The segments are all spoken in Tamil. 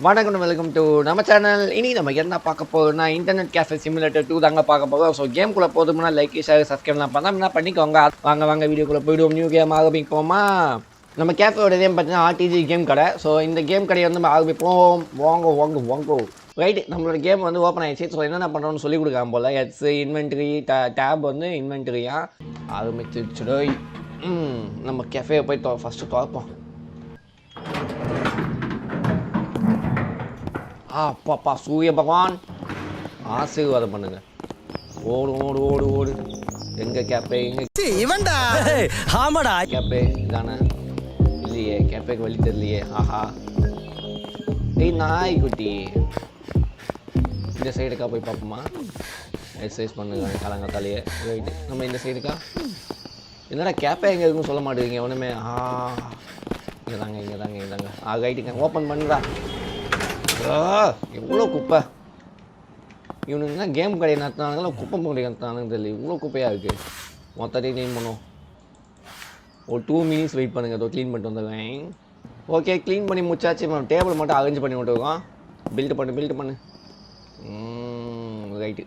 வணக்கம் வெல்கம் டு நம்ம சேனல். இனி நம்ம என்ன பார்க்க போறோம்னா இன்டர்நெட் கேஃபே சிமுலேட்டர் 2 தாங்க பார்க்க போகிறோம். ஸோ கேம்குள்ளே போதும்னா லைக் ஷேர் சப்ஸ்கிரைப்லாம் பண்ணால் பண்ணிக்கோங்க. வாங்க வீடியோக்குள்ளே போய்டுவோம். நியூ கேம் ஆரம்பிப்போமா? நம்ம கேஃபேயோட நேம் பார்த்தீங்கன்னா ஆர்டிஜி கேம் கடை. ஸோ இந்த கேம் கடையை வந்து ஆரம்பிப்போம். வாங்கோ ரைட். நம்மளோட கேம் வந்து ஓப்பன் ஆயிடுச்சு. ஸோ என்னென்ன பண்ணுறோம்னு சொல்லி கொடுக்காம போல் எட்ஸ் இன்வென்ட்ரி டேப் வந்து இன்வென்ட்ரியாக ஆரம்பிச்சிடுச்சுடோ. நம்ம கேஃபே போய் ஃபஸ்ட்டு திறப்போம். அப்பா சூரிய பகவான் ஆசீர்வாதம் பண்ணுங்க. ஓடு ஓடு ஓடு ஓடு. எங்க கேப்பே இவன்டா? ஆமாடா. கேப்பே இதானே? இல்லையே, கேப்பேக்கு வழி தெரியலையே. ஆஹா, ஏய் நாய்க்குட்டி, இந்த சைடுக்கா போய் பார்ப்போமா? எக்ஸசைஸ் பண்ணுங்க காலங்காத்தாலேயே. ரைட்டு, நம்ம இந்த சைடுக்கா. என்னடா கேப்பே எங்கே இருக்குன்னு சொல்ல மாட்டேங்க ஒன்றுமே. இங்கே தாங்க. ரைட்டுங்க, ஓப்பன் பண்ணுறா. எவ்வளோ குப்பை இவனுங்கன்னா கேம் கடையை நடத்தினானுங்களா குப்பை மூடி நடத்தினானுங்க தெரியல. இவ்வளோ குப்பையாக இருக்குது. மொத்தத்தையும் க்ளீன் பண்ணுவோம். ஒரு 2 minutes வெயிட் பண்ணுங்கள். அதோ க்ளீன் பண்ணிட்டு வந்துடுவேன். ஓகே, க்ளீன் பண்ணி முடிச்சாச்சு. நம்ம டேபிள் மட்டும் அரேஞ்ச் பண்ணி விட்டுருக்கோம். பில்ட் பண்ணு. ரைட்டு.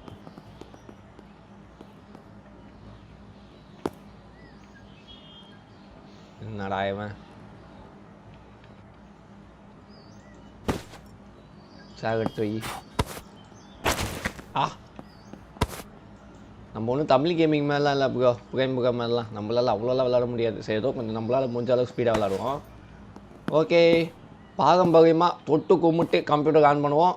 என்னடா இவன் சாகட்டு வை. நம்ம ஒன்றும் தமிழ் கேமிங் மேலாம் இல்லை புகைமுக மேலாம் நம்மளால் அவ்வளோலாம் விளாட முடியாது. சரி, ஏதோ கொஞ்சம் நம்மளால் முடிஞ்ச அளவுக்கு ஸ்பீடாக விளாடுவோம். ஓகே, பாரம்பரியமாக தொட்டு கும்பிட்டு கம்ப்யூட்டர் ஆன் பண்ணுவோம்.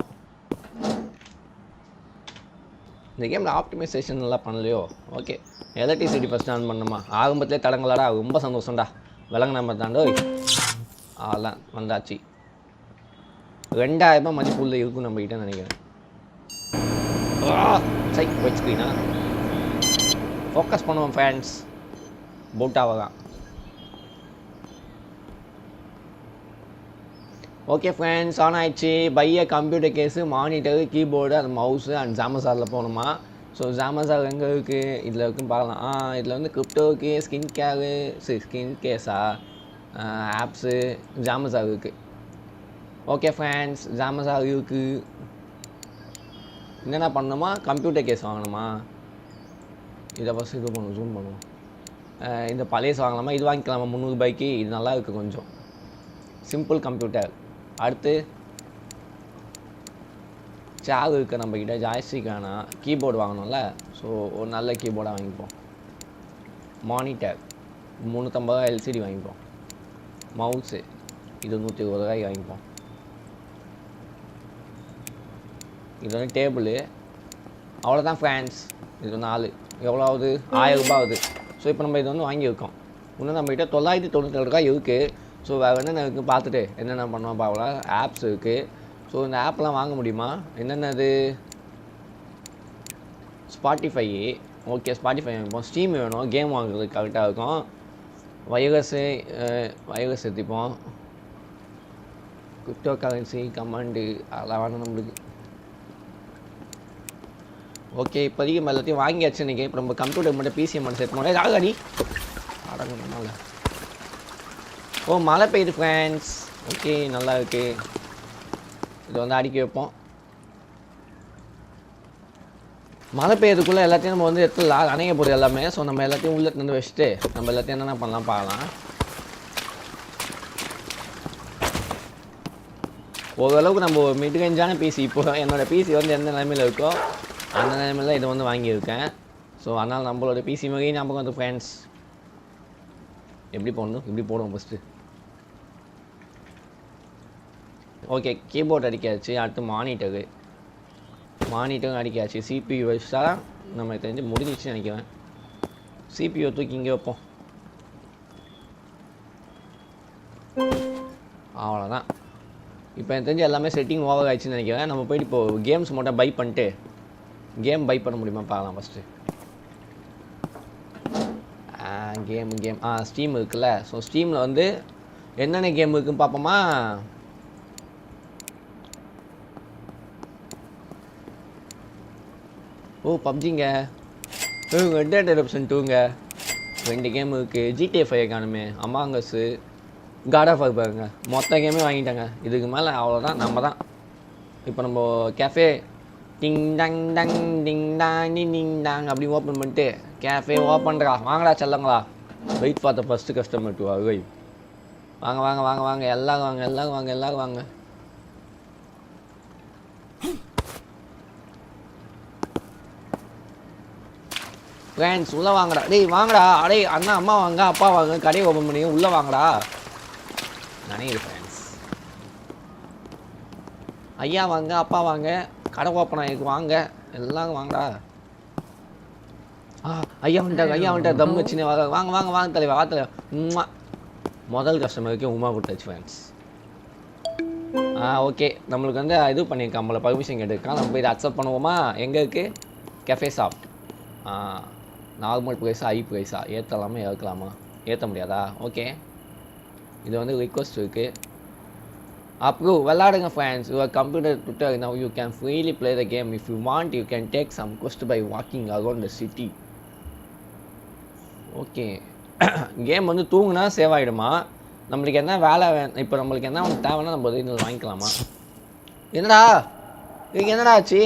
இந்த கேமில் ஆப்டிமைசேஷன் நல்லா பண்ணலையோ? ஓகே, எலக்ட்ரிசிட்டி ஃபஸ்ட்டு ஆன் பண்ணணுமா? ஆரம்பத்திலே தடங்களாடா, ரொம்ப சந்தோஷம்டா. விலங்கு நம்ம தாண்டோ. அதெல்லாம் வந்தாச்சு. 2000 மதிப்பு உள்ள இருக்கும் நம்மகிட்ட நினைக்கிறேன். ஒயிட் ஸ்க்ரீனா? ஃபோக்கஸ் பண்ணுவோம் ஃப்ரெண்ட்ஸ். போட்டாக தான். ஓகே ஃப்ரெண்ட்ஸ், ஆன் ஆயிடுச்சு. பைய கம்ப்யூட்டர் கேஸு, மானிட்டரு, கீபோர்டு, அந்த மவுஸு அண்ட் ஜாமசாரில் போகணுமா? ஸோ ஜாமசார் எங்கே இருக்குது? இதில் இருக்குன்னு பார்க்கலாம். இதில் வந்து கிரிப்டோவுக்கு, ஸ்கின் கேஸா, ஆப்ஸு, ஜாமசார் இருக்குது. ஓகே ஃப்ரெண்ட்ஸ், ஜாமசார் இருக்குது. என்னென்ன பண்ணணுமா? கம்ப்யூட்டர் கேஸ் வாங்கணுமா? இதை ஃபஸ்ட்டு இது பண்ணுவோம், ஜூம் பண்ணுவோம். இந்த பழையஸ் வாங்கலாமா? இது வாங்கிக்கலாமா? 300 ரூபாய்க்கு. இது நல்லா இருக்குது கொஞ்சம். Simple computer. அடுத்து சேர் இருக்குது நம்மக்கிட்ட. ஜாய்ஸ்டிக் வேணாம். கீபோர்டு வாங்கணும்ல. ஸோ ஒரு நல்ல கீபோர்டாக வாங்கிப்போம். மானிட்டர் 350 ரூபா எல்சிடி வாங்கிப்போம். மவுஸு இது 120 ரூபாய்க்கு வாங்கிப்போம். இது வந்து டேபிள். அவ்வளோதான் ஃப்ரெண்ட்ஸ். இது 4 எவ்வளோ ஆகுது? 1000 ரூபாய் ஆகுது. ஸோ இப்போ நம்ம இது வந்து வாங்கியிருக்கோம். இன்னும் நம்மகிட்ட 997 ரூபாய் இருக்குது. ஸோ வேறு என்னென்ன இருக்குது பார்த்துட்டு என்னென்ன பண்ணுவோம் பார்க்கலாம். ஆப்ஸ் இருக்குது. ஸோ இந்த ஆப்லாம் வாங்க முடியுமா? என்னென்னது? ஸ்பாட்டிஃபை. ஓகே, ஸ்பாட்டிஃபை வாங்கிப்போம். ஸ்டீம் வேணும், கேம் வாங்குறதுக்கு கரெக்டாக இருக்கும். வைரஸ் எடுத்துப்போம். கிரிப்டோ கரன்சி, கமாண்டு அதெல்லாம் வேணும் நம்மளுக்கு. ஓகே, இப்போதைக்கு நம்ம எல்லாத்தையும் வாங்கியாச்சு. இன்றைக்கி இப்போ நம்ம கம்ப்யூட்டர் மட்டும் பிசிஎம் மட்டும் செட் பண்ணோம். ஆகாடி அடங்கணும்னால. மழை பெய்யுது ஃப்ரெண்ட்ஸ். ஓகே, நல்லா இருக்குது. இதை வந்து அடுக்கி வைப்போம். மழை பெய்யறதுக்குள்ளே எல்லாத்தையும் நம்ம வந்து எடுத்துடலாம். அணைய போகுது எல்லாமே. ஸோ நம்ம எல்லாத்தையும் உள்ளே வந்து வச்சுட்டு நம்ம எல்லாத்தையும் என்னென்ன பண்ணலாம் பார்க்கலாம். ஓரளவுக்கு நம்ம ஒரு மிட் ரேஞ்சான பிசி. இப்போ என்னோடய பிசி வந்து எந்த நிலைமையில் இருக்கோ அந்த நிலைமையில் இதை வந்து வாங்கியிருக்கேன். ஸோ அதனால் நம்மளோட பிசி மாதிரி ஞாபகம் வந்து ஃப்ரெண்ட்ஸ். எப்படி போடணும்? இப்படி போடுவோம் ஃபஸ்ட்டு. Okay, keyboard அடிக்காச்சு. அடுத்து மானிட்டரும் அடிக்காச்சு. சிபியூ வச்சா நம்ம தெரிஞ்சு முடிஞ்சிச்சுன்னு நினைக்கிறேன். சிபியூ தூக்கி இங்கே வைப்போம். அவ்வளோதான். இப்போ எனக்கு தெரிஞ்சு எல்லாமே செட்டிங் ஓவர் ஆயிடுச்சுன்னு நினைக்கிறேன். நம்ம போய்ட்டு இப்போது கேம்ஸ் மட்டும் பை பண்ணிட்டு கேம் பை பண்ண முடியுமா பார்க்கலாம் ஃபஸ்ட்டு. கேம் ஸ்டீம் இருக்குல்ல. ஸோ ஸ்டீமில் வந்து என்னென்ன கேம் இருக்குன்னு பார்ப்போமா? பப்ஜிங்க. ரெட் டெட் எரப்ஷன் 2ங்க. 2 கேம் இருக்குது. GTA 5 காணுமே. அமாங்கஸு, காட் ஆஃப் வார் பாருங்க, மொத்த கேமே வாங்கிட்டாங்க. இதுக்கு மேலே அவ்வளோதான், நம்ம தான். இப்போ நம்ம கேஃபே டிங் டங் டங் டிங் டாங் டிங் டாங் அப்படி ஓப்பன் பண்ணிட்டு கேஃபே ஓப்பன்டா. வாங்கடா செல்லங்களா. Wait for the first customer to arrive. வாங்க வாங்க வாங்க வாங்க எல்லாரும் வாங்க, எல்லாரும் வாங்க, எல்லாரும் வாங்க. ஃப்ரெண்ட்ஸ் உள்ளே வாங்கடா. டேய் வாங்கடா. அடே அண்ணா அம்மா வாங்க, அப்பா வாங்க, கடையை ஓப்பன் பண்ணி உள்ளே வாங்கடா. நினைக்கிறேன் ஃப்ரெண்ட்ஸ். ஐயா வாங்க, அப்பா வாங்க, கடை ஓப்பன் ஆகிருக்கு, வாங்க எல்லாம் வாங்கடா. ஐயா வந்துட்டாங்க, ஐயா வந்துட்டார். தம் வச்சுன்னு வாங்க வாங்க வாங்க வாங்க தலைவா, வா தலைவா. உமா முதல் கஸ்டமருக்கு உமா கொடுத்தாச்சு ஃப்ரெண்ட்ஸ். ஓகே, நம்மளுக்கு வந்து இது பண்ணியிருக்கான், நம்மளை பர்மிஷன் கேட்டுருக்கான். நம்ம போய் இதை அக்செப்ட் பண்ணுவோமா? எங்கே இருக்குது? Cafe shop. நார்மல் ப்ரைஸா ஹை ப்ரைஸா? ஏற்றலாமா இறக்கலாமா? ஏற்ற முடியாதா? ஓகே, இது வந்து ரிக்வஸ்ட் இருக்குது. Approve. விளாடுங்க friends. Your computer Twitter. Now you can freely play the game. If you want you can take some quest by walking around the city. Okay, game வந்து தூங்குனா சேவ் ஆகிடுமா? நம்மளுக்கு என்ன வேலை இப்போ நம்மளுக்கு என்ன ஒன்று தேவைன்னா நம்ம இதில் வாங்கிக்கலாமா? என்னடா இதுக்கு என்னடா ஆச்சு?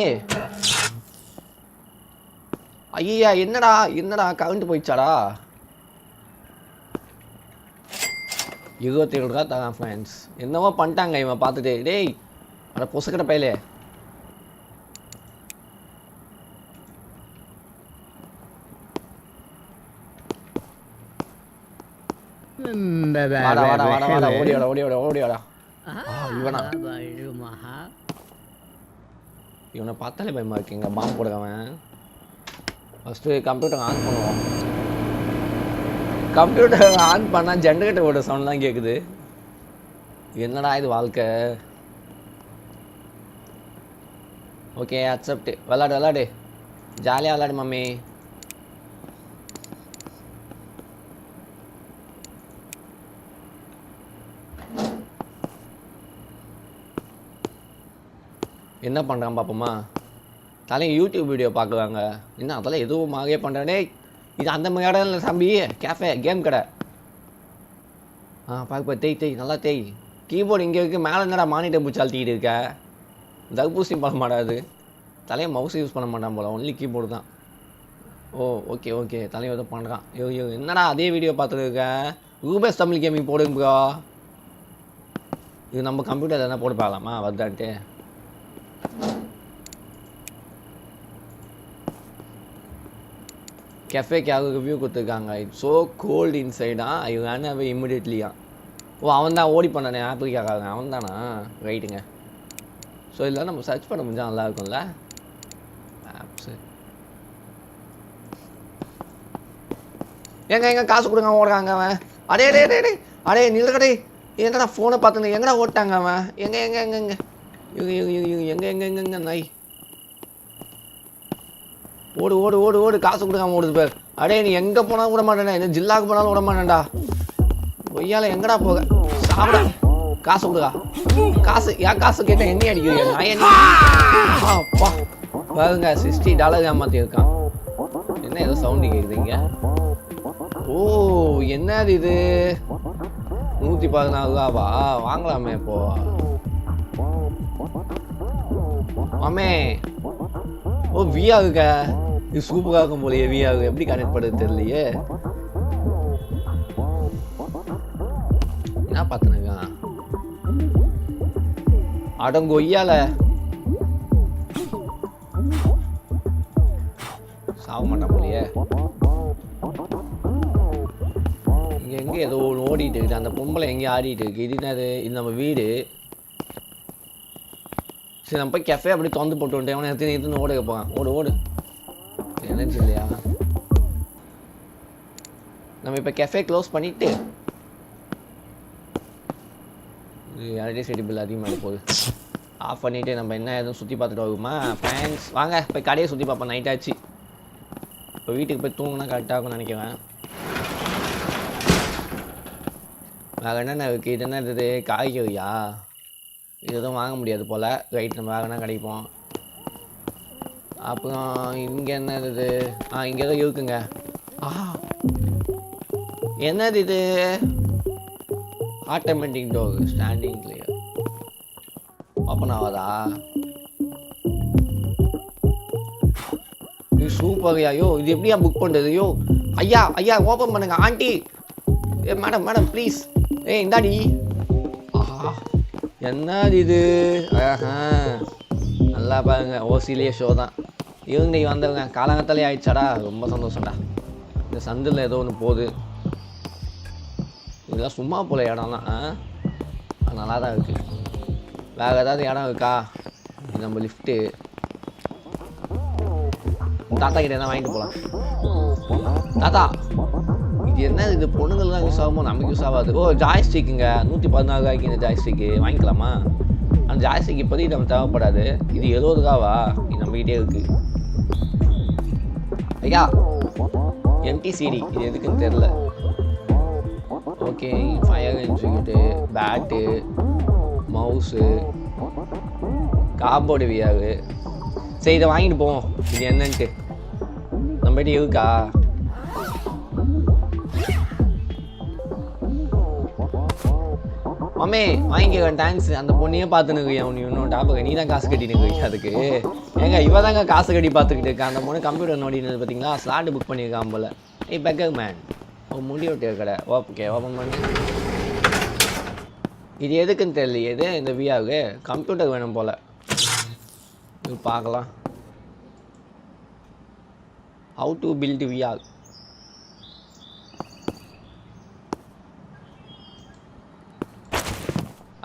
ஐயா என்னடா என்னடா கரண்ட் போயிடுச்சாடா? 27 ரூபா தரான் ஃப்ரெண்ட்ஸ். என்னவோ பண்ணிட்டாங்க இவன் பார்த்துட்டு. டேய் அட பொசுக்கட்ட பையலே. வாடா வாடா வாடா வாடா, ஓடியாடா ஓடியாடா ஓடியாடா. இவனா? இவனை பார்த்தாலே பயமா இருக்குங்க. பாம்பு போடுறவன். ஃபஸ்ட்டு கம்ப்யூட்டர் ஆன் பண்ணுவோம். கம்ப்யூட்டர் ஆன் பண்ணால் ஜென்ரேட்டரோட சவுண்ட்லாம் கேட்குது. என்னடா இது வாழ்க்கை. Okay accept. விளாடு விளாடு, ஜாலியாக விளாடு மம்மி. என்ன பண்ணுறான் பார்ப்போமா? தலையை யூடியூப் வீடியோ பார்க்குவாங்க. என்ன அதெல்லாம் எதுவும் மாகவே பண்ணுறானே. இது அந்த மாதிரி இடம் இல்லை தம்பி, கேஃபே கேம் கடை. பார்க்க தேய் தேய் நல்லா தேய். கீபோர்டு இங்கே இருக்குது. மேலே என்னடா மானிட்டர் பூச்சி அழுத்திக்கிட்டு இருக்க? தர்பூசணி பண்ண மாட்டாது. தலையை மவுஸ் யூஸ் பண்ண மாட்டான் போல, ஒன்லி கீபோர்டு தான். ஓ ஓகே ஓகே, தலையை எதுவும் பண்ணுறான். ஐயோ என்னடா அதே வீடியோ பார்த்துட்டு இருக்க? ரூபேஸ் தமிழ் கேமிங் போடுங்க ப்ரோ. இது நம்ம கம்ப்யூட்டர் எதனா போட்டு பார்க்கலாமா வருதான்ட்டு? கெஃபேக்கு யாருக்கு ரிவ்யூ கொடுத்துருக்காங்க. இட்ஸ் ஸோ கோல்டு இன்சைடா, ஐ ரன் அவே இம்மிடியட்லியா. ஓ அவன் தான் ஓடி பண்ணானே ஆப்பிரிக்காக்காரங்க, அவன் தானா? ரைட்டுங்க. ஸோ இதில் நம்ம சர்ச் பண்ண முடிஞ்சால் நல்லா இருக்கும்ல ஆப்ஸு. எங்கே காசு கொடுங்க ஓடுறாங்க அவன். அடே டே டே டே அடே நில்லுக்கடே. எங்கடா ஃபோனை பார்த்துன்னு எங்கடா ஓட்டாங்க அவன்? எங்கே எங்கே எங்கே எங்கே எங்கே எங்கே எங்கே எங்கே நாய். ஓடு ஓடு ஓடு ஓடு, காசு கொடுக்காம ஓடுது பேர். அடே நீ எங்கே போனாலும் விட மாட்டேன்டா, இந்த ஜில்லாவுக்கு போனாலும் விட மாட்டேன்டா. ஒய்யால எங்கடா போக? சாப்பிட காசு கொடுக்கா. காசு ஏன் காசு கேட்டேன் என்ன அடிக்கிறீங்க? நான் அப்பா பாருங்க $60 ஏமாற்றி இருக்கான். என்ன ஏதோ சவுண்டு கேட்குதுங்க. ஓ என்னது இது? 114 ரூபாவா? வாங்கலாமே இப்போ மாமே. ஓ விஆருக்க இது சூப்பராக இருக்கும் போலயே. விஆரு எப்படி கனெக்ட் பண்ணுறது தெரியலையே. என்ன பார்த்துனுங்க அடங்கு ஒய்யால சாக மாட்டான் போலயே. இங்கே எங்கே ஏதோ ஓடிட்டு இருக்கு. அந்த பொம்பளை எங்கேயும் ஆடிட்டு இருக்கு. இது என்னது? இது நம்ம வீடு. சரி நம்ம போய் கெஃபே அப்படி திறந்து போட்டு வந்துட்டேன். அவனை எடுத்து எடுத்துன்னு ஓட வைப்பான். ஓடு ஓடு. எனர்ஜி இல்லையா? நம்ம இப்போ கெஃபே க்ளோஸ் பண்ணிவிட்டு எலக்ட்ரிசிட்டி பில் அதிகமாக போகுது. ஆஃப் பண்ணிவிட்டு நம்ம என்ன எதுவும் சுற்றி பார்த்துட்டு வருமா ஃப்ரெண்ட்ஸ்? வாங்க போய் கடையை சுற்றி பார்ப்போம். நைட் ஆச்சு. இப்போ வீட்டுக்கு போய் தூங்கினா கரெக்டாக இருக்கும்னு நினைக்கிறேன். வேறு என்னென்ன இருக்குது? இது என்ன இருக்குது? காய்கறியா? இது எதுவும் வாங்க முடியாது போல். ரைட் நம்ம வேறு என்ன கிடைப்போம். அப்புறம் இங்கே என்ன இது? இங்கே ஏதோ இருக்குங்க. என்னது இது? Automatic door standing clear open ஆகாதா? இது சூப்பர் ஐயோ. இது எப்படியா புக் பண்ணுறது? ஐயோ ஐயா ஐயா ஓப்பன் பண்ணுங்க ஆண்டி. ஏ மேடம் மேடம் ப்ளீஸ். இந்தாடி. ஆஹா என்னது இது? ஆஹா நல்லா பாருங்க, ஓசிலேயே ஷோ தான். இவங்க வந்தவங்க காலங்கத்தாலே ஆயிடுச்சாடா. ரொம்ப சந்தோஷம்டா. இந்த சந்தில் ஏதோ ஒன்று போகுது. இதெல்லாம் சும்மா போல இடம்லாம். நல்லா தான் இருக்குது. வேறு ஏதாவது இடம் இருக்கா? இது நம்ம லிஃப்ட்டு. தாத்தா கிட்ட என்ன வாங்கிட்டு போகலாம். தாத்தா இது என்ன? இது பொண்ணுங்கள்லாம் யூஸ் ஆகுமோ, நமக்கு யூஸ் ஆகாது. ஓ ஜாய்ஸ்டிக்குங்க, 114 ரூபாய்க்கு இந்த ஜாய்ஸ்டிக்கு வாங்கிக்கலாமா? அந்த ஜாய்ஸ்டிக் இப்போதைக்கு நம்ம தேவைப்படாது. இது 70 ரூபாவா? இது நம்மகிட்டே இருக்குது. ஐயா MTCD இது எதுக்குன்னு தெரில. ஓகே ஃபயர் இன்ஸ்டியூட்டு, பேட்டு, மவுஸு, காம்போர்டு வியாவு. சரி இதை வாங்கிட்டு போவோம். இது என்னன்ட்டு நம்மகிட்ட இருக்கா? மம்மே வாங்கிக்கிறேன் தேங்க்ஸ். அந்த பொண்ணையே பார்த்துன்னு அவனு இன்னும் டாப்புக்கு நீ தான் காசு கட்டின்னு அதுக்கு. ஏங்க இவ தாங்க காசு கட்டி பார்த்துக்கிட்டு இருக்கா. அந்த பொண்ணு கம்ப்யூட்டர் நோடினது பார்த்தீங்களா? ஸ்லாட்டு புக் பண்ணியிருக்கான் போல். பெக்கர் மேன் முடி விட்டு கடை. ஓகே ஓப்பன் பண்ணு. இது எதுக்குன்னு தெரியல. எது இந்த வியாவுக்கு கம்ப்யூட்டர் வேணும் போல். இது பார்க்கலாம். How to build VR.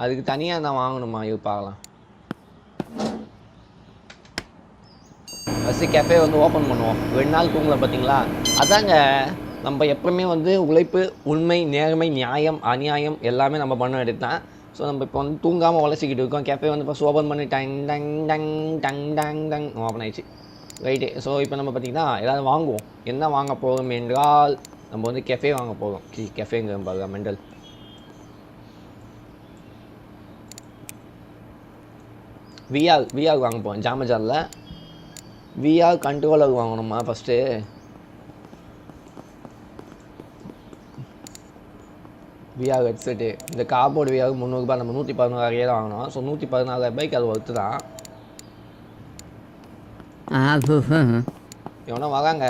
அதுக்கு தனியாக தான் வாங்கணுமா? இது பார்க்கலாம். ஃபஸ்ட்டு கேஃபே வந்து ஓப்பன் பண்ணுவோம். 2 நாள் தூங்கலை பார்த்தீங்களா? அதாங்க நம்ம எப்பவுமே வந்து உழைப்பு, உண்மை, நேர்மை, நியாயம், அநியாயம் எல்லாமே நம்ம பண்ண எடுத்தான். ஸோ நம்ம இப்போ வந்து தூங்காமல் உழைச்சிக்கிட்டு இருக்கோம். கேஃபே வந்து ஃபஸ்ட் ஓப்பன் பண்ணி tongue tongue tongue tongue tongue tongue open ஆயிடுச்சு. ரைட்டு. ஸோ இப்போ நம்ம பார்த்திங்கன்னா ஏதாவது வாங்குவோம். என்ன வாங்க போகிறோம் என்றால் நம்ம வந்து கெஃபே வாங்க போகிறோம். கெஃபேங்க பாருங்க மெண்டல். விஆர் வாங்க போவோம். ஜாமஜாரில் விஆர் கண்ட்ரோலர் வாங்கணுமா ஃபஸ்ட்டு? VR headset. இந்த கார்போர்டு விஆர் 300 ரூபாய். நம்ம 116 தான் வாங்கினோம். ஸோ 114 ரூபாய்க்கு அது ஒர்த்து தான். எவனோ வராங்க.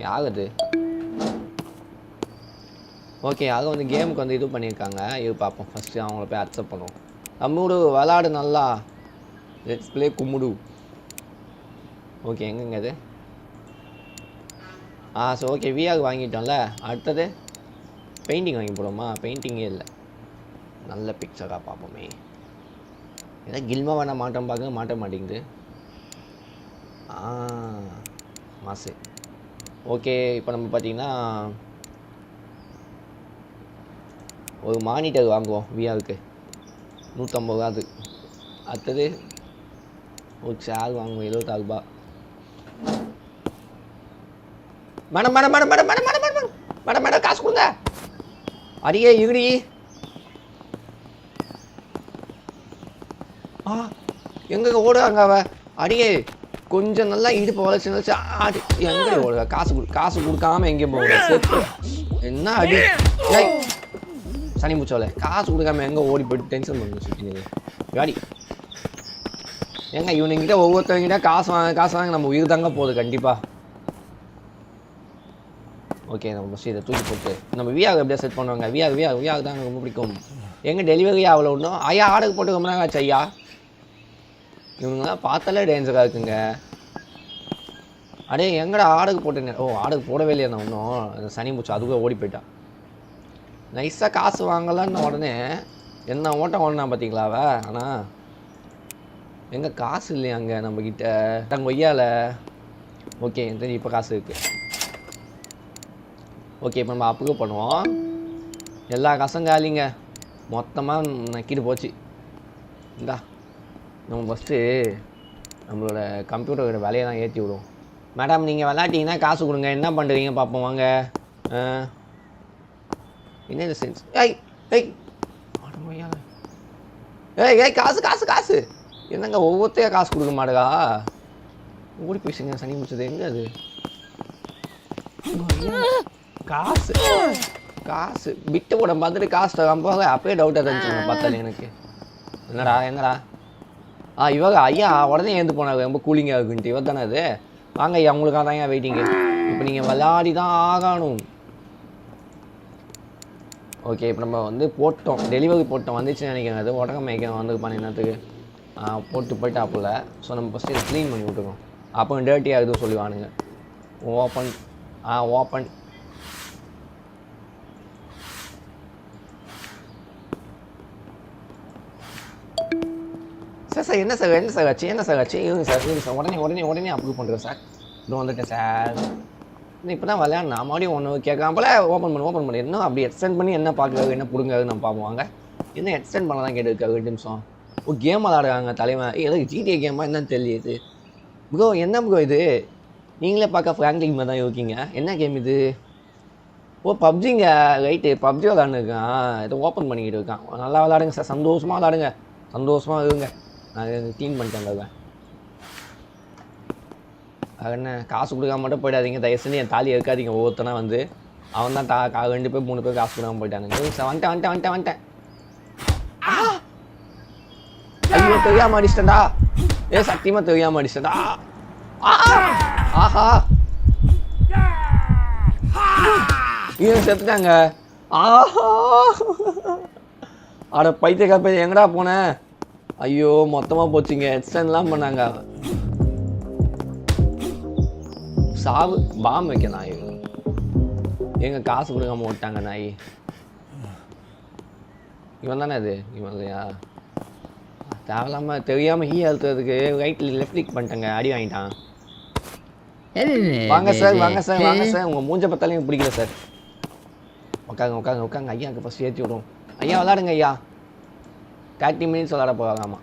யார் அது? ஓகே யாரும் வந்து கேமுக்கு வந்து இது பண்ணியிருக்காங்க. இது பார்ப்போம். ஃபஸ்ட்டு அவங்கள போய் அக்செப்ட் பண்ணுவோம். நம்மூடு விளாடு நல்லா. Let's play கும்முடு. ஓகே எங்கெங்க அது? ஸோ ஓகே விஆர் வாங்கிட்டோம்ல. அடுத்தது பெயிண்டிங் வாங்கி போடுவோமா? பெயிண்டிங்கே இல்லை. நல்ல பிக்சராக பார்ப்போமே. ஏதாவது கில்மா வேணால் மாட்டோம் பார்க்க மாட்ட மாட்டேங்குது. மாசு. ஓகே இப்போ நம்ம பார்த்திங்கன்னா ஒரு மானிட்டர் வாங்குவோம் விஆருக்கு. 150 ரூபா அது. அடுத்தது ஒரு சேர் வாங்குவோம். 76 ரூபா. Madam madam madam madam madam madam madam madam madam காசு கொடுங்க. அடியே இகுடி. எங்கே ஓடுறாங்க அவ? அடியே கொஞ்சம் நல்லா இடுப்பு வளைச்சு வச்சு ஆடி எங்கே ஓடுவா? காசு கொடுக்காம எங்கேயும் போகுது. என்ன அடி சனி முச்சோல. காசு கொடுக்காம எங்கே ஓடி போயிட்டு டென்ஷன் பண்ணு சுற்றினது வாடி. ஏங்க இவனுங்கிட்ட ஒவ்வொருத்தவங்கிட்ட காசு வாங்க நம்ம உயிர் தாங்க போகுது கண்டிப்பாக. ஓகே நம்ம ஃபஸ்ட்டு இதை தூக்கி போட்டு நம்ம விஆர் எப்படியா செட் பண்ணுவாங்க. விஆர் தாங்க ரொம்ப பிடிக்கும். எங்கே டெலிவரி அவ்வளோ ஒன்றும் ஐயா ஆர்டர் போட்டு ரொம்ப நாள் ஆச்சு ஐயா. இவங்களாம் பார்த்தாலே டேஞ்சராக இருக்குங்க. அடே எங்கடா ஆர்டர் போட்டேன்? ஓ ஆர்டர் போடவே இல்லையா நான் ஒன்றும். அந்த சனி மூச்சு அதுக்குள்ளே ஓடி போயிட்டான். நைஸாக காசு வாங்கலான்னு உடனே என்ன ஓட்டம் ஓடனா பார்த்தீங்களா அவ? ஆனால் எங்கே காசு இல்லையாங்க நம்மக்கிட்ட தங்க ஒய்யால. ஓகே தெரியும் இப்போ காசு இருக்குது. ஓகே இப்போ நம்ம அப்ரூவ் பண்ணுவோம். எல்லா காசும் காலிங்க. மொத்தமாக நக்கிட்டு போச்சு. இந்தா நம்ம ஃபஸ்ட்டு நம்மளோட கம்ப்யூட்டரோட விலையை தான் ஏற்றி விடுவோம். மேடம் நீங்கள் விளாட்டிங்கன்னா காசு கொடுங்க. என்ன பண்ணுறீங்க பார்ப்போம் வாங்க. என்ன சென்ஸ்? ஏய் காசு என்னங்க ஒவ்வொருத்தையா காசு கொடுக்க மாட்டேகா? ஓடி போயிடுச்சுங்க சனி முடிச்சது. எங்கே அது? காசு பிட்டு கூட பார்த்துட்டு காசு தராம போக அப்பயே டவுட்டாக இருந்துச்சு பார்த்தாலே எனக்கு. என்னடா இவங்க ஐயா உடனே ஏந்து போனாங்க ரொம்ப கூலிங்காக இருக்குன்ட்டு. இவ தானே அது. வாங்க ஐயா உங்களுக்காக தான் ஏன் வெயிட்டிங்கு. இப்போ நீங்கள் விளையாடி தான் ஆகணும். ஓகே இப்போ நம்ம வந்து போட்டோம், டெலிவரி போட்டோம், வந்துச்சுன்னு நினைக்கிறேன். அது உடம்பு மேய்க்க வந்துருப்பான் என்னத்துக்கு போட்டு போயிட்டாப்புல. ஸோ நம்ம ஃபஸ்ட்டு இதை க்ளீன் பண்ணி விட்டுருக்கோம். அப்போ டேர்ட்டியாக எதுவும் சொல்லுவானுங்க. Open open. சார் என்ன சார் ஆச்சு இருங்க சார் உடனே அப்ரூவ் பண்ணுறேன் சார். இன்னும் வந்துட்டேன் சார். இப்போ தான் விளையாடுனா மறுபடியும் ஒன்று கேட்காம போல ஓப்பன் பண்ணி இன்னும் அப்படி எக்ஸ்டெண்ட் பண்ணி என்ன பார்க்குறாரு என்ன பிடுங்காரு நம்ம பார்ப்போங்க. என்ன எக்ஸ்டெண்ட் பண்ண தான் கேட்டுருக்காரு 2 நிமிஷம். கேம் விளாடுறாங்க தலைவன். எதுக்கு ஜிடிஏ கேமா என்னன்னு தெரியுது ப்ரோ. என்ன ப்ரோ இது நீங்களே பார்க்க ஃப்ராங்க்லிங் மாதிரி தான் இருக்கீங்க. என்ன கேம் இது? பப்ஜிங்க. ரைட்டு பப்ஜி விளாண்டுருக்கான். இதை ஓப்பன் பண்ணிக்கிட்டு இருக்கான். நல்லா விளாடுங்க சார், சந்தோஷமாக விளாடுங்க, சந்தோஷமாக இருங்க. நான் க்ளீன் பண்ணிட்டேங்க. அது என்ன காசு கொடுக்காம மட்டும் போயிடாதீங்க தயவு செஞ்சு. என் தாலி இருக்காதீங்க ஒவ்வொருத்தனா வந்து. அவன் தான் 2 பேர் 3 பேர் காசு கொடுக்காம போயிட்டானுங்க. சார் வந்துட்டேன். ஐயோ தெரியாம அடிச்சிட்டேன்டா. சத்தியமாக தெரியாம அடிச்சிட்டேன்டா. ஆஹா இவன் செத்துட்டாங்க. ஆஹா அட பைத்தியக்கார பையன் எங்கடா போனேன்? ஐயோ மொத்தமாக போச்சுங்க. எக்ஸ்டெண்ட்லாம் பண்ணாங்க. சாவு பாம் வைக்க நாய் எங்க காசு கொடுக்காம விட்டாங்க நாய். இவன் தானே அது? இவன் இல்லையா? தேவையில்லாமல் தெரியாமல் அழுத்துறதுக்கு லெஃப்ட் கிளிக் பண்ணிட்டேங்க. அடி வாங்கிட்டான். வாங்க சார் உங்கள் மூஞ்ச பார்த்தாலும் எனக்கு பிடிக்கல சார். உட்காங்க ஐயாவுக்கு ஃபஸ்ட் ஏற்றி விடுவோம். ஐயா விளாடுங்க ஐயா. 30 மினிட்ஸ் விளாட போகாமா?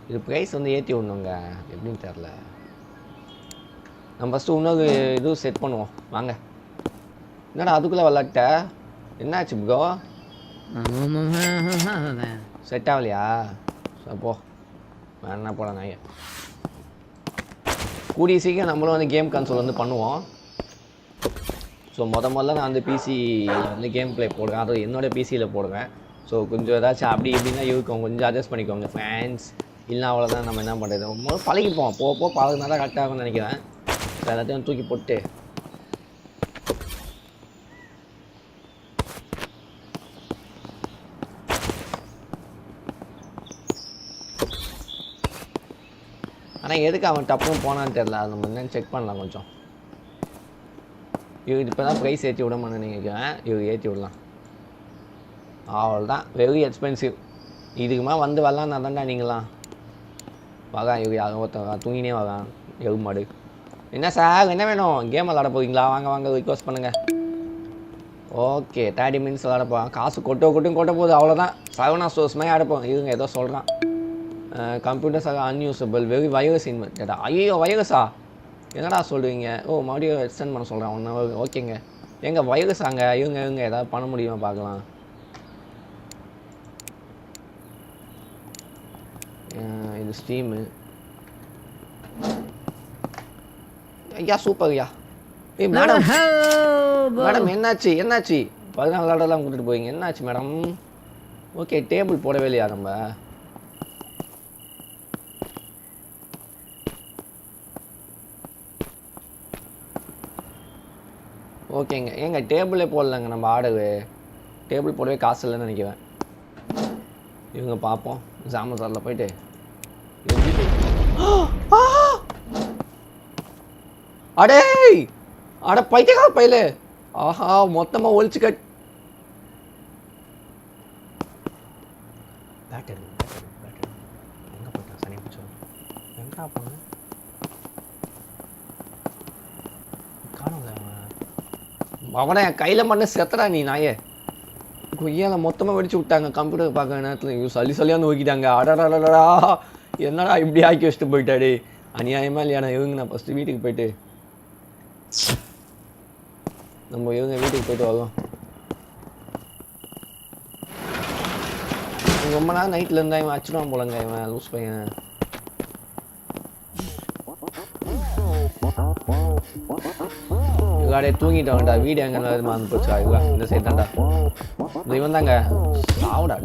இது ப்ரைஸ் வந்து ஏற்றி விடணுங்க. எப்படின்னு தெரில. நம்ம ஃபஸ்ட்டு இன்னொரு இதுவும் செட் பண்ணுவோம் வாங்க. என்னடா அதுக்குள்ளே விளாட்ட? என்னாச்சு ப்ரோ? செட் ஆகலையா? போ வேணா போட நாய. கூடிய சீக்கிரம் நம்மளும் வந்து கேம் கன்சோல் வந்து பண்ணுவோம். ஸோ முதல்ல நான் வந்து பிசி வந்து கேம் ப்ளே போடுவேன். அது என்னோடய பிசியில் போடுவேன். ஸோ கொஞ்சம் ஏதாச்சும் அப்படி இப்படின்னா இருக்கும், கொஞ்சம் அட்ஜஸ்ட் பண்ணிக்கோங்க ஃப்ரெண்ட்ஸ். இல்லை அவ்வளோதான். நம்ம என்ன பண்ணுறது, ரொம்ப பழகிப்போம். போக பழகுனா தான் கரெக்டாக இருக்கும்னு நினைக்கிறேன். எல்லாத்தையும் தூக்கி போட்டு ஆனால் எதுக்கு அவன் டப்புன்னு போனான்னு தெரில. அது நம்ம என்னன்னு செக் பண்ணலாம் கொஞ்சம். இவங்க இப்போ தான் ப்ரைஸ் ஏற்றி விடணும்னு நினைக்கிறேன். இவங்க ஏற்றி விடலாம். அவ்வளோதான். Very expensive. இதுக்குமா வந்து வரலாம் நான் தான்டா நீங்களாம். வரான் இவங்க ஒருத்தன் தூங்கினே வரான் எருமாடு. என்ன சார் என்ன வேணும்? கேம் விளாட போகிறீங்களா? வாங்க ரிக்வஸ்ட் பண்ணுங்கள். ஓகே 30 மினிட்ஸ் விளாட போகிறான். காசு கொட்டும் கொட்ட போகுது. அவ்வளோதான். சரவணா ஸ்டோர்ஸ் மாதிரி ஆடப்போம். இவங்க ஏதோ சொல்கிறான். கம்ப்யூட்டர்ஸ் ஆக அன்யூசபிள் வெரி வைரஸ் இன்வெர்டா. ஐயோ வைரஸா? என்னடா சொல்கிறீங்க? மறுபடியும் எக்ஸ்டெண்ட் பண்ண சொல்கிறேன் 1 hour. ஓகேங்க. எங்கள் வைரஸ் அங்கே இவங்க ஏதாவது பண்ண முடியுமா பார்க்கலாம். இது ஸ்டீமு. ஐயா சூப்பர் ஐயா. மேடம் என்னாச்சு 14 ஆர்டர்லாம் கொடுத்துட்டு போவீங்க. என்னாச்சு மேடம்? ஓகே டேபிள் போடவே இல்லையா நம்ம? ஓகேங்க. ஏங்க டேபிளே போடலங்க நம்ம ஆர்டரு. டேபிள் போடவே காசு இல்லைன்னு நினைக்கிறேன். இவங்க பார்ப்போம். அமேசானில் போயிட்டு அட பைத்தியக்கார பையல. ஆஹா மொத்தமாக ஒழிச்சு கட். பேட்டரி எங்கே போயிட்டான்? சனி பிடிச்சோம். எங்கடா போன? காணுங்க அவனை கையில் பண்ண செத்தடா நீ நாயே. கொய்யால மொத்தமாக வெடிச்சு விட்டாங்க. கம்ப்யூட்டர் பார்க்குற நேரத்தில் சளியாக நோக்கிட்டாங்க. அடடா என்னடா இப்படி ஆக்கி வச்சுட்டு போயிட்டாடி. அநியாயமாக இல்லையா? இவங்க நான் ஃபஸ்ட்டு வீட்டுக்கு போயிட்டு நம்ம இவங்க வீட்டுக்கு போயிட்டு வரோம். ரொம்ப நாள் நைட்டில் இருந்தால் இவன் அச்சுடுவான் போலங்க. இவன் லூஸ் பையன். இவாடே தூங்கிட்டோம்டா வீடு எங்கே மறந்து போச்சா இவா இந்த சைடு தான்டா இந்த இவன் தாங்க சாவுடா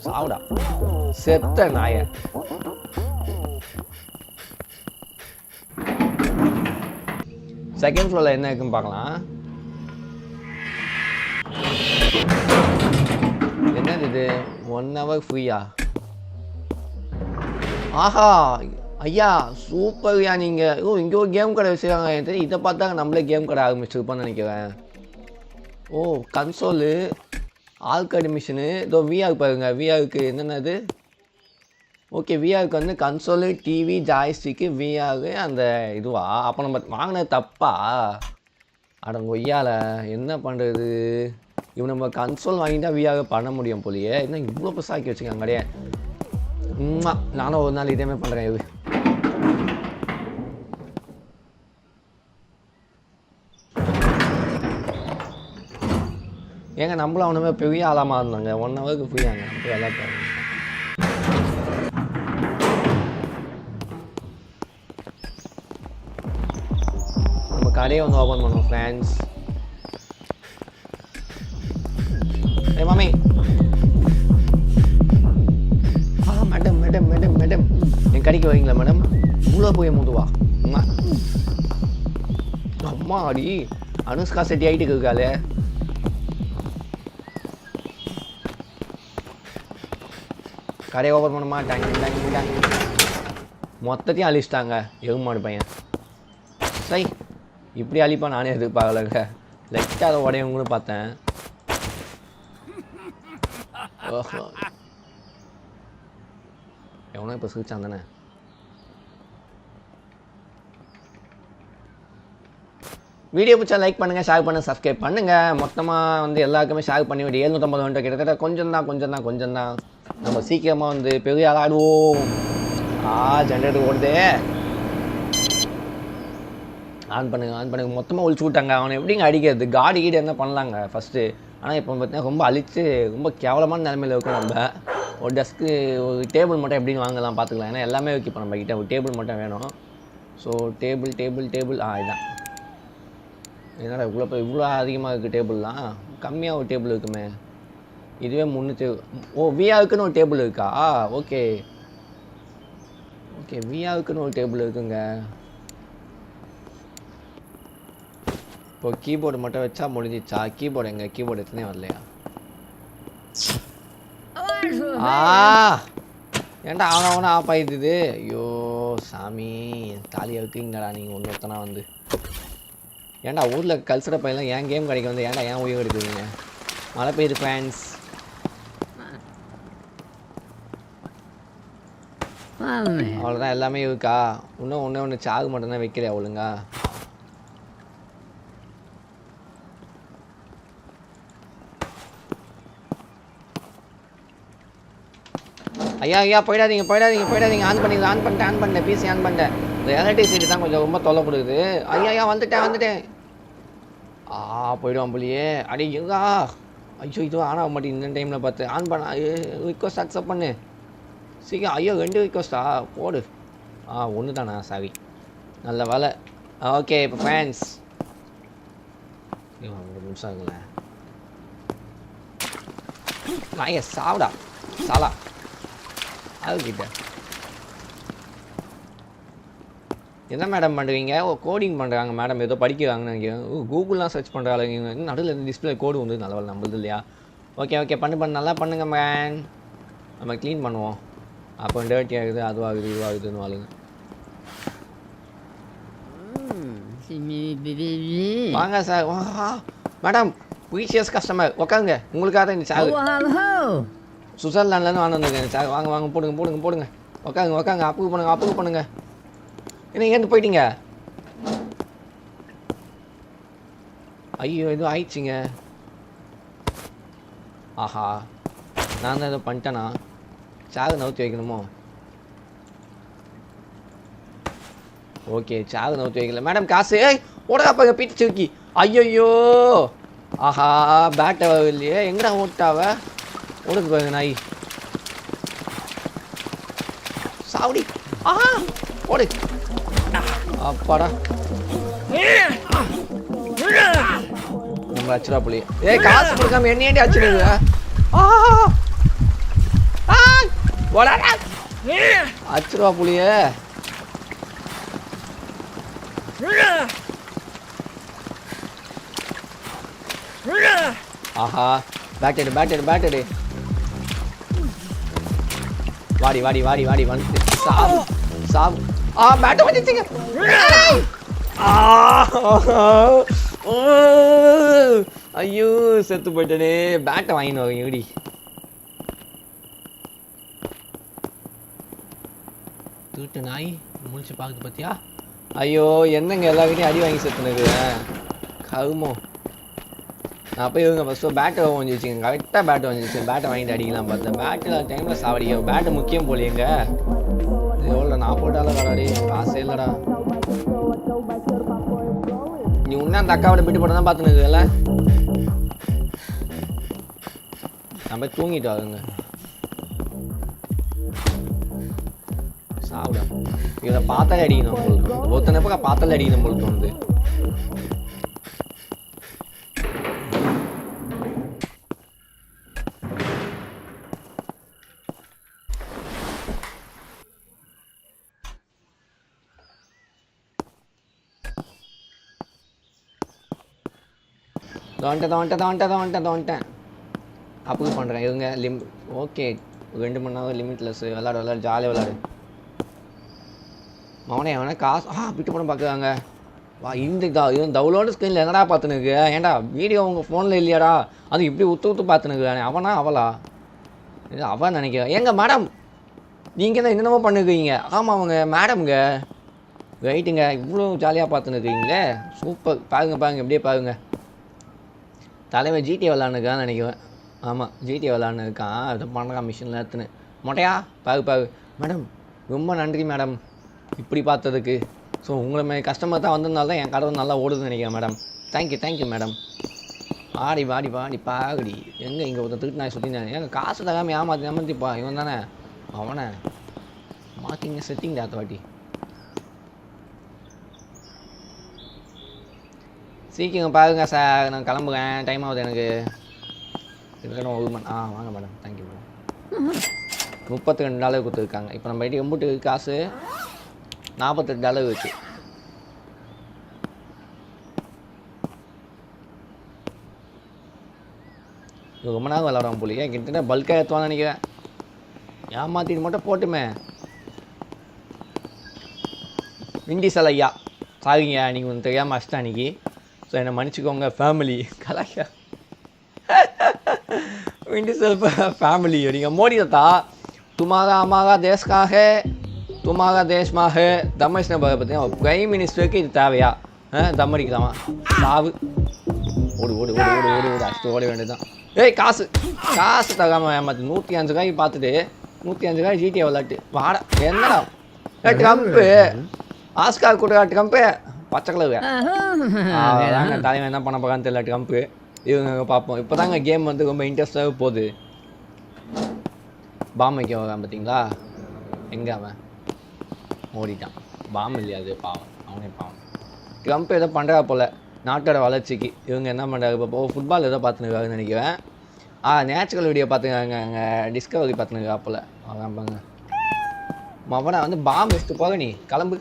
சாவுடா செத்த நாய செகண்ட் ஃப்ளோரில் என்ன இருக்குன்னு பார்க்கலாம். என்னது இது 1 hour ஃப்ரீயா? ஆஹா ஐயா சூப்பர்யா நீங்கள். இங்கே ஒரு கேம் கடை வச்சுருக்காங்க. எனக்கு தெரியும் இதை பார்த்தாங்க நம்மளே கேம் கடை ஆரம்பிச்சிருப்போம்னு நினைக்கிறேன். ஓ கன்சோலு ஆல்கார்டு மிஷினு இதோ விஆர் பாருங்க. விஆருக்கு என்னென்னது? ஓகே விஆருக்கு வந்து கன்சோலு டிவி ஜாய்ஸ்டிக்கு விஆரு அந்த இதுவா? அப்போ நம்ம வாங்கினது தப்பா? அட ஒய்யால என்ன பண்ணுறது? இவன் நம்ம கன்சோல் வாங்கிட்டா விஆர் பண்ண முடியும் போலியே. என்ன இவ்வளோ பெருசாக்கி வச்சுருக்காங்க கடையே. நானும் ஒரு நாள் இதேமாதிரி பண்ணுறேன். இது ஏங்க நம்மளும் அவனுமே பெரிய ஆளாமல் இருந்தாங்க. 1 hour ஃப்ரீயாங்க அப்போ எல்லாத்தையும் நம்ம கடையை வந்து ஓப்பன் பண்ணுவோம் ஃப்ரெண்ட்ஸ். ஏ மாமி மேடம் மேடம் மேடம் மேடம் என் கடைக்கு வரீங்களா மேடம்? இவ்வளோ போய் மூதுவா அம்மா அடி அனுஷ்கா செட்டி ஆகிட்டு இருக்காளே. கடையை ஓப்பன் பண்ணுமா? டேங் மொத்தத்தையும் அழிச்சிட்டாங்க எருமாடு பையன். சரி இப்படி அழிப்பா நானே எதிர்பார்க்கலங்க. லைட்டாக அதை உடையவங்களும் பார்த்தேன். ஓஹோ எவனோ இப்போ சிரிச்சான் தானே. வீடியோ பிடிச்சா லைக் பண்ணுங்கள், ஷேர் பண்ணுங்கள், சப்ஸ்கிரைப் பண்ணுங்கள். மொத்தமாக வந்து எல்லாருக்குமே ஷேர் பண்ணி விட்டு 750 வந்துட்டு கிட்டத்தட்ட கொஞ்சம் தான் நம்ம சீக்கிரமாக வந்து பெரிய ஆளாடுவோம். ஜென்ரேட்டர் ஓடுதே. ஆன் பண்ணுங்க மொத்தமாக ஒழிச்சு விட்டாங்க. அவனை எப்படிங்க அடிக்கிறது? காடி கீடு என்ன பண்ணலாங்க ஃபஸ்ட்டு. ஆனால் இப்போ பார்த்தீங்கன்னா ரொம்ப அழித்து ரொம்ப கேவலமான நிலைமையில் இருக்கும். நம்ம ஒரு டெஸ்க்கு ஒரு டேபிள் மட்டும் எப்படின்னு வாங்கலாம் பார்த்துக்கலாம். ஏன்னா எல்லாமே வைக்க இப்போ நம்மக்கிட்ட ஒரு டேபிள் மட்டும் வேணும். ஸோ டேபிள் இதுதான். என்னடா இவ்வளோ அதிகமாக இருக்குது டேபிள்லாம்? கம்மியாக ஒரு டேபிள் இருக்குமே. இதுவே 300. ஓ விஆருக்குன்னு ஒரு டேபிள் இருக்கா? ஓகே விஆருக்குன்னு ஒரு டேபிள் இருக்குங்க. இப்போ கீபோர்டு மட்டும் வச்சா முடிஞ்சிச்சா? கீபோர்டு எங்கே? கீபோர்டு எத்தனை வரலையா? ஏன்டா அவனை ஆஃப் ஆகிடுது. ஐயோ சாமி தாலியாக இருக்குங்கடா நீங்கள் ஒருத்தனா வந்து. ஏன்டா ஊரில் கல்ச்சர பையெல்லாம் ஏன் கேம் கிடைக்க வந்து ஏன்டா ஏன் உயிர் எடுக்குதுங்க? மழை பெய்யுது ஃபேன்ஸ். அவ்வளோதான் எல்லாமே இருக்கா? இன்னும் ஒன்று சாகு மட்டும்தான் வைக்கிறேன் ஒழுங்கா. ஐயா போயிடாதீங்க. ஆன் பண்ணிட்டேன் பிசி ஆன் பண்ணிட்டேன். இந்த எலக்ட்ரிசிட்டி தான் கொஞ்சம் ரொம்ப தொல்லை கொடுக்குது. ஐயா வந்துட்டேன். போயிடுவான் போலியே. அடி எங்கா? ஐயோ இதுவும் ஆன் ஆக மாட்டேங்குது இந்த டைமில் பார்த்து. ஆன் பண்ண ரிக்வஸ்ட் அக்செப்ட் பண்ணு சீக்கிரம். ஐயோ 2 ரிக்வஸ்ட்டா? போடு. ஒன்று தானா? சாரி நல்ல வேலை. ஓகே இப்போ ஃபேன்ஸ் 2 நிமிஷம் ஆகுங்களேன். நாய சாவுடா சாலா அதுக்கிட்ட. என்ன மேடம் பண்ணுறீங்க? கோடிங் பண்ணுறாங்க மேடம். ஏதோ படிக்கிறாங்கன்னு நினைக்கிறேன். கூகுள்லாம் சர்ச் பண்ணுறாங்க. நடுவில் டிஸ்பிளே கோடு வந்து நல்ல வேலை நம்மளுது இல்லையா? ஓகே பண்ணு நல்லா பண்ணுங்க மேன். நம்ம க்ளீன் பண்ணுவோம். அப்போ டேர்ட்டி ஆகுது இதுவாகுதுன்னு வாழுங்க. வாங்க சார். மேடம் ப்ரீஷியஸ் கஸ்டமர் உட்காருங்க. உங்களுக்காக தான் இந்த சார் சுவிட்சர்லாண்ட்லேருந்து வாங்கிருக்கேன் சார். வாங்க போடுங்க. உட்காருங்க. அப்ரூவ் பண்ணுங்க. என்ன ஏந்து போயிட்டீங்க? ஐயோ எதுவும் ஆயிடுச்சிங்க. ஆஹா நான் தான் எதுவும் பண்ணிட்டேனா? சாகு நவுத்தி வைக்கணுமோ? ஓகே சாகு நவுத்தி வைக்கல. மேடம் காசு ஓடக்காப்பாங்க பீட்டு சிறுக்கி. ஐயோ ஆஹா பேட்டை இல்லையே. எங்கடா ஓட்டாவ? ஓடுக்கு பாருங்க நாய். சாவடி. ஓடு அப்பாடா. நம்ம அச்சுரா புலி. ஏய் காசு கொடுக்காம என்னையேண்டி அச்சுடுங்க. போடாடா அச்சுரா புலியே. ஆஹா பேட்டடு பேட்டடு பேட்டடு. வாடி வாடி வாடி வாடி வந்து சாவு சாவு. பேட்டை வந்துச்சுங்க. ஐயோ செத்து போயிட்டனே. பேட்டை வாங்கினு வரீங்க எப்படி தூட்டு நாய் முடிச்சு பார்க்குது பார்த்தியா. ஐயோ என்னங்க எல்லாருக்கிட்டையும் அடி வாங்கி செத்துனுக்கு கருமோ. நான் போய் இவங்க ஃபஸ்ட்டு பேட்டை வாங்கிச்சிங்க. கரெக்டாக பேட்டை வாங்கிச்சு. பேட்டை வாங்கிட்டு அடிக்கலாம் பார்த்தேன். பேட்டில் டைமில் சாவடிக்க பேட்டு முக்கியம் போலியங்க. எவ்வளோ $40 வராடி காசே இல்லைடா. நீ உன்ன அந்த அக்காவோட பிட்டு போட்டு தான் பார்த்துனுக்குல்ல. நான் போய் தூங்கிட்டு வாங்க சாப்பிட. இவனை பார்த்தாலே அடிக்கணும் போல் தோணுது. ஒருத்தனை பக்கம் பார்த்தாலே அடிக்கணும் போல் தோணுது. வந்துட்டேன் அப்புறம் பண்ணுறேன் இவங்க ஓகே 2 மணி நேரம் லிமிட்லெஸ். விளாடு ஜாலியாக விளாடு. அவனே அவனே காசு பிட்டு படம் பார்க்குறாங்க. வா இவன் டவுன்லோடு ஸ்க்ரீனில் என்னடா பார்த்துனுக்கு. ஏன்டா வீடியோ உங்கள் ஃபோனில் இல்லையாடா. அது இப்படி ஊற்று பார்த்துனுக்குறானே. அவனா அவளா இது அவன் நினைக்கிறேன். ஏங்க மேடம் நீங்கள் தான் என்னென்னமோ பண்ணுக்குறீங்க. ஆமாம் அவங்க மேடம்ங்க ரைட்டுங்க. இவ்வளோ ஜாலியாக பார்த்துனுக்குறீங்களே சூப்பர். பாருங்க எப்படியே பாருங்க. தலைவன் ஜிடிஏ விளாண்டுருக்கான்னு நினைக்குவேன். ஆமாம் ஜிடிஏ விளாண்டுருக்கான். அதை பண்ணுறான் மிஷினில் எடுத்துன்னு. மொட்டையா பாரு மேடம் ரொம்ப நன்றி மேடம் இப்படி பார்த்ததுக்கு. ஸோ உங்களை கஸ்டமர் தான் வந்ததுனால தான் என் கடை நல்லா ஓடுதுன்னு நினைக்கிறேன் மேடம். Thank you madam. வாடி பாகடி. எங்கே இங்கே ஒருத்தன் திருட்டு நாய் சுற்றினாங்க. எங்கள் காசு தகாமல் ஏமாற்றிப்பா இவன் தானே. அவனை மாற்றிங்க செட்டிங் அடுத்த வாட்டி. சீக்கிரம் பாருங்க சார். நான் கிளம்புறேன். டைம் ஆகுது எனக்கு. இருக்கணும் 1 மணி. வாங்க மேடம். Thank you madam. $32 கொடுத்துருக்காங்க. இப்போ நம்ம வீட்டுக்கு எம்பூட்டு காசு $48 வச்சு. ரொம்ப நேரம் விளாடுவோம் போலியே. கிட்ட பல்காக ஏற்றுவான்னு நினைக்கிறேன். ஏமாத்திட்டு மட்டும் போட்டுமே. விண்டிசல் ஐயா சாரிங்க நீங்கள் ஒன்று தெரியாமல் அஷ்டம் அன்றைக்கி. ஸோ என்னை மன்னிச்சிக்கோங்க ஃபேமிலி கலாய்யா. विंडीसेल फैमिली मोदी था तुम्हारा हमारा देश का है तुम्हारा देश में है दमश ने பார்த்தீங்கன்னா பிரைம் மினிஸ்டருக்கு இது தேவையா தம் அடிக்கலாமா சாவு ஓடு ஓடு ஓடு ஓடு ஓடு ஓடு அடிச்சு ஓட வேண்டியதுதான். ஏய் காசு காசு தகாம ஏமாத்து 105 ரூபாய்க்கு பார்த்துட்டு 105 ரூபாய் ஜிடிஏ விளாட்டு வாடா என்னடா ட்ரம்ப்பு ஆஸ்கார் கொடுக்குற ட்ரம்ப்பு பச்சை கலர் தாங்க தலைவன் என்ன பண்ண போகான்னு தெரியல ட்ரம்ப்பு. இவங்க பார்ப்போம். இப்போ தாங்க கேம் வந்து ரொம்ப இன்ட்ரெஸ்டாக போகுது. பாம் வைக்க வரான் பார்த்தீங்களா? எங்கே அவன் ஓடிட்டான். பாம் இல்லையா அது பாவம் அவனே பாவம். ட்ரம்ப் ஏதோ பண்ணுறா போல் நாட்டோட வளர்ச்சிக்கு. இவங்க என்ன பண்ணுறாங்க இப்போ ஃபுட்பால் ஏதோ பார்த்துனுக்காங்கன்னு நினைக்கிறேன். நேச்சுரல் வீடியோ பார்த்துக்காங்க அங்கே டிஸ்கவரி பார்த்துனுக்கா போல் அதான் பாங்க. அவனை வந்து பாம் வச்சுட்டு போக நீ கிளம்பு.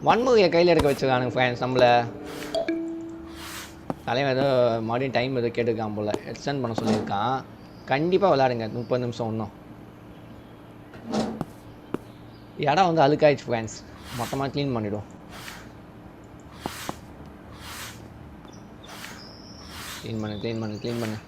வன்முறையை கையில் எடுக்க வச்சுருக்கானுங்க ஃப்ரெண்ட்ஸ் நம்மளை. தலைவன் ஏதோ மறுபடியும் டைம் ஏதோ கேட்டுருக்கான் போல் எக்ஸ்டெண்ட் பண்ண சொல்லியிருக்கான். கண்டிப்பாக விளாடுங்க 30 நிமிஷம் இன்னும். இடம் வந்து அழுக்காயிடுச்சு ஃப்ரெண்ட்ஸ். மொத்தமாக க்ளீன் பண்ணிவிடும். க்ளீன் பண்ணு க்ளீன் பண்ணு க்ளீன் பண்ணு.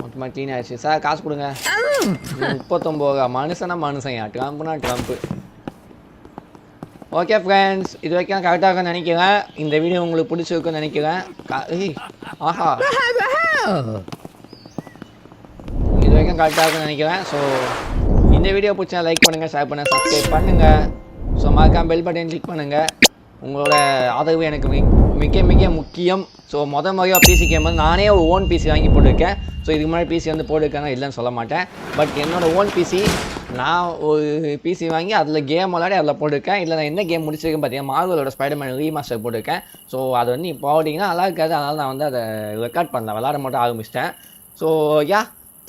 மொத்தமாக க்ளீன் ஆகிடுச்சு. சார் காசு கொடுங்க. 39 மனுஷனா மனுஷன் ட்ரம்ப்னா ட்ரம்ப்பு. ஓகே ஃப்ரெண்ட்ஸ் இது வரைக்கும் கரெக்டாக இருக்குன்னு நினைக்கிறேன். இந்த வீடியோ உங்களுக்கு பிடிச்சிருக்குன்னு நினைக்கிறேன். ஆஹா இது வரைக்கும் வரைக்கும் கரெக்டாக இருக்குன்னு நினைக்கிறேன். ஸோ இந்த வீடியோ பிடிச்சா லைக் பண்ணுங்கள், ஷேர் பண்ணுங்கள், சப்ஸ்கிரைப் பண்ணுங்கள். ஸோ மறக்காம பெல் பட்டன் கிளிக் பண்ணுங்கள். உங்களோட ஆதரவு எனக்கு மிக மிக முக்கியம். ஸோ முறையாக பிசி கேம் வந்து நானே ஒரு ஓன் பிசி வாங்கி போட்டிருக்கேன். ஸோ இதுக்கு முன்னாடி பிசி வந்து போட்டிருக்கேன்னா இல்லைன்னு சொல்ல மாட்டேன். பட் என்னோடய ஓன் பிசி நான் ஒரு பிசி வாங்கி அதில் கேம் விளையாடி அதில் போட்டிருக்கேன். இல்லை நான் என்ன கேம் முடிச்சிருக்கேன் பார்த்தீங்கன்னா மார்வலோட ஸ்பைடர்மேன் ரீமாஸ்டர் போட்டிருக்கேன். ஸோ அது வந்து இப்போ போட்டிங்கன்னா நல்லா இருக்காது. அதனால் நான் வந்து அதை ரெக்கார்ட் பண்ணல, விளாட மட்டும் ஆரம்பிச்சிட்டேன். So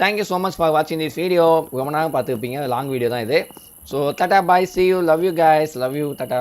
thank you so much for வாட்சிங் திஸ் வீடியோ. ரொம்ப நேரம் பார்த்துருப்பீங்க, லாங் வீடியோ தான் இது. So Tata bye, see you, love you guys, love you, Tata.